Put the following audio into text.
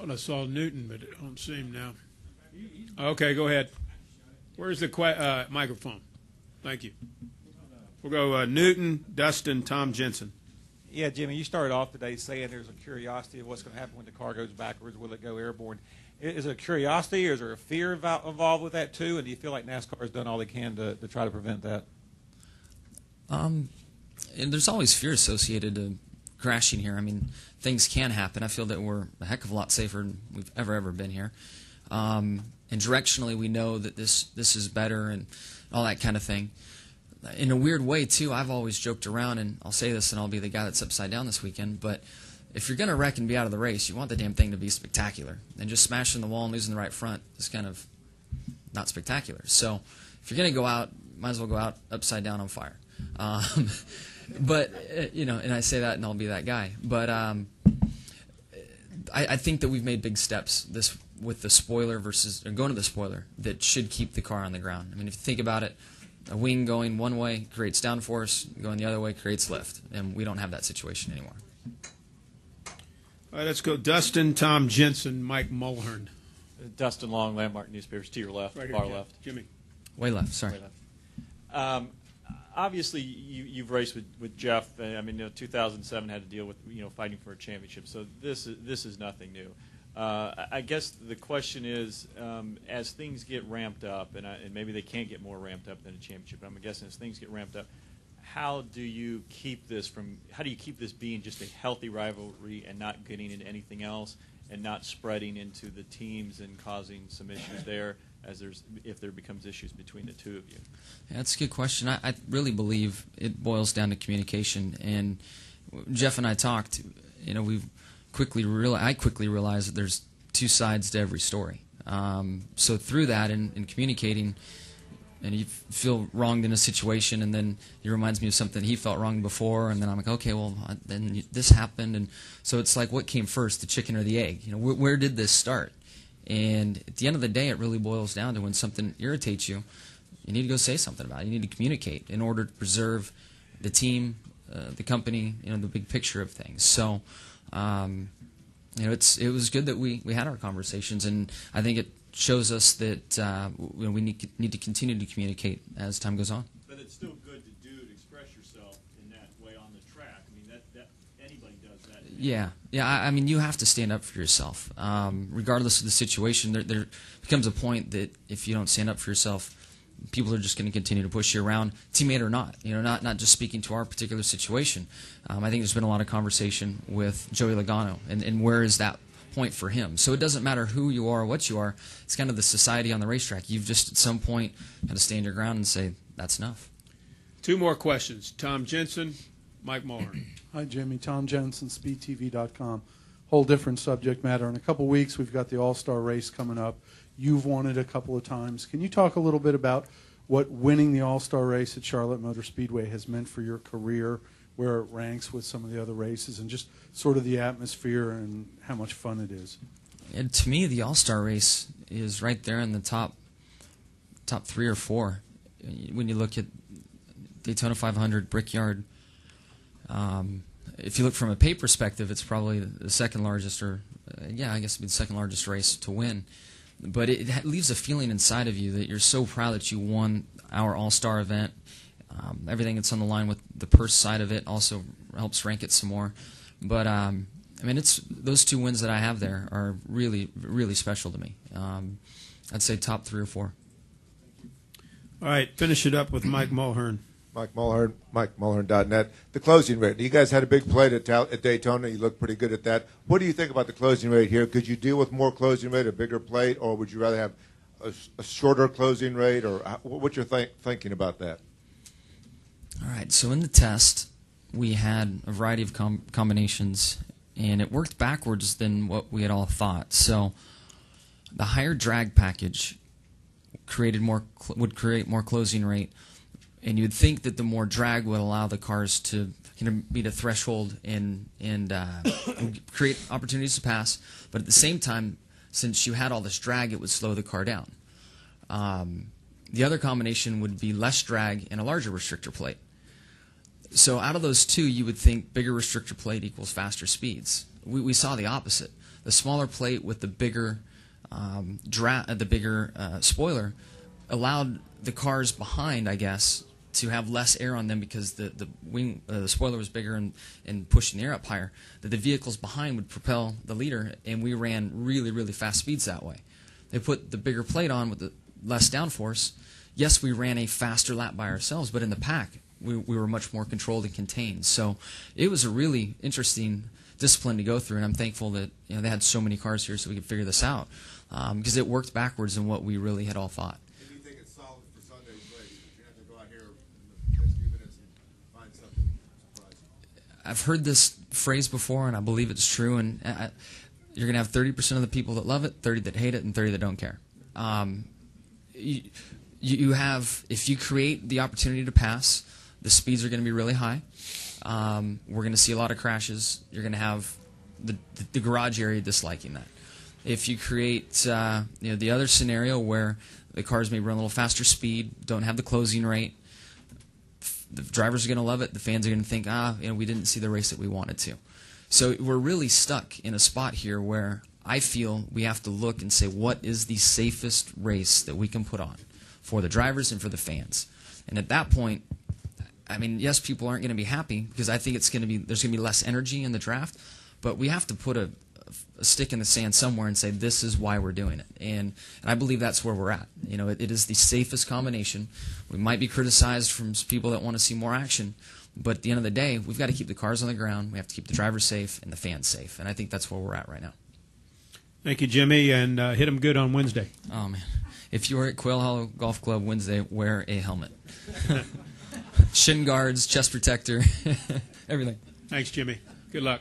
Thought I saw Newton, but I don't see him now. Okay, go ahead. Where's the microphone? Thank you. We'll go Newton, Dustin, Tom Jensen. Yeah, Jimmy, you started off today saying there's a curiosity of what's going to happen when the car goes backwards. Will it go airborne? Is it a curiosity, or is there a fear involved with that too? And do you feel like NASCAR has done all they can to try to prevent that? And there's always fear associated to crashing here. I mean, things can happen. I feel that we're a heck of a lot safer than we've ever been here. And directionally, we know that this is better and all that kind of thing. In a weird way, too, I've always joked around, and I'll say this, and I'll be the guy that's upside down this weekend, but if you're going to wreck and be out of the race, you want the damn thing to be spectacular. And just smashing the wall and losing the right front is kind of not spectacular. So if you're going to go out, might as well go out upside down on fire. But, and I say that, and I'll be that guy. But I think that we've made big steps with the spoiler or going to the spoiler that should keep the car on the ground. I mean, if you think about it, a wing going one way creates downforce, going the other way creates lift, and we don't have that situation anymore. All right, let's go Dustin, Tom Jensen, Mike Mulhern. Dustin Long, Landmark Newspapers, to your left, Right here, far Jim. left. Jimmy. Way left, sorry. Way left. Obviously, you've raced with Jeff. I mean, 2007 had to deal with fighting for a championship, so this is nothing new. I guess the question is, as things get ramped up, and maybe they can't get more ramped up than a championship, but I'm guessing as things get ramped up, how do you keep this being just a healthy rivalry and not getting into anything else and not spreading into the teams and causing some issues there if there becomes issues between the two of you? Yeah, that's a good question. I really believe it boils down to communication. And Jeff and I talked. I quickly realized that there's two sides to every story. So through that and communicating, and you feel wronged in a situation, and then he reminds me of something he felt wronged before, and then I'm like, okay, well, then this happened, and so it's like, what came first, the chicken or the egg? Where did this start? And at the end of the day, it really boils down to when something irritates you, you need to go say something about it. You need to communicate in order to preserve the team, the company, the big picture of things. So, it was good that we had our conversations, and I think it shows us that we need to continue to communicate as time goes on. But it's still good to express yourself in that way on the track. I mean, that anybody does that. Yeah. I mean, you have to stand up for yourself, regardless of the situation. There becomes a point that if you don't stand up for yourself, people are just going to continue to push you around, teammate or not. Not just speaking to our particular situation. I think there's been a lot of conversation with Joey Logano, and where is that point for him? So it doesn't matter who you are or what you are. It's kind of the society on the racetrack. You've just at some point got to stand your ground and say, that's enough. Two more questions. Tom Jensen, Mike Mulhern. Hi, Jimmy. Tom Jensen, SpeedTV.com. Whole different subject matter. In a couple weeks, we've got the All-Star race coming up. You've won it a couple of times. Can you talk a little bit about what winning the All-Star race at Charlotte Motor Speedway has meant for your career, where it ranks with some of the other races, and just sort of the atmosphere and how much fun it is? And to me, the All-Star race is right there in the top 3 or 4. When you look at Daytona 500, Brickyard, if you look from a pay perspective, it's probably the second largest, I guess it'd be the second largest race to win. But it leaves a feeling inside of you that you're so proud that you won our All-Star event. Everything that's on the line with the purse side of it also helps rank it some more. But it's those two wins that I have there are really, really special to me. I'd say top 3 or 4. All right, finish it up with Mike Mulhern. Mike Mulhern, MikeMulhern.net. The closing rate. You guys had a big plate at Daytona. You looked pretty good at that. What do you think about the closing rate here? Could you deal with more closing rate, a bigger plate, or would you rather have a shorter closing rate, or what's your thinking about that? All right, so in the test, we had a variety of combinations, and it worked backwards than what we had all thought. So the higher drag package would create more closing rate, and you'd think that the more drag would allow the cars to meet a threshold and create opportunities to pass. But at the same time, since you had all this drag, it would slow the car down. The other combination would be less drag and a larger restrictor plate. So out of those two, you would think bigger restrictor plate equals faster speeds. We saw the opposite. the smaller plate with the bigger spoiler allowed the cars behind, I guess, to have less air on them because the spoiler was bigger and pushing the air up higher, that the vehicles behind would propel the leader, and we ran really, really fast speeds that way. They put the bigger plate on with the less downforce. Yes, we ran a faster lap by ourselves, but in the pack, we were much more controlled and contained. So it was a really interesting discipline to go through, and I'm thankful that they had so many cars here so we could figure this out, because it worked backwards in what we really had all thought. And you think it's solid for Sunday's race? You have to go out here in the next few minutes and find something surprising. I've heard this phrase before, and I believe it's true, and you're going to have 30% of the people that love it, 30 that hate it, and 30 that don't care. You have, if you create the opportunity to pass, the speeds are going to be really high. We're going to see a lot of crashes. You're going to have the garage area disliking that. If you create the other scenario where the cars may run a little faster speed, don't have the closing rate, the drivers are going to love it. The fans are going to think, we didn't see the race that we wanted to. So we're really stuck in a spot here where I feel we have to look and say, what is the safest race that we can put on for the drivers and for the fans? And at that point, I mean, yes, people aren't going to be happy because I think there's going to be less energy in the draft, but we have to put a stick in the sand somewhere and say this is why we're doing it. And I believe that's where we're at. It is the safest combination. We might be criticized from people that want to see more action, but at the end of the day, we've got to keep the cars on the ground. We have to keep the drivers safe and the fans safe. And I think that's where we're at right now. Thank you, Jimmy, and hit them good on Wednesday. Oh, man. If you're at Quail Hollow Golf Club Wednesday, wear a helmet. Shin guards, chest protector, everything. Thanks, Jimmy. Good luck.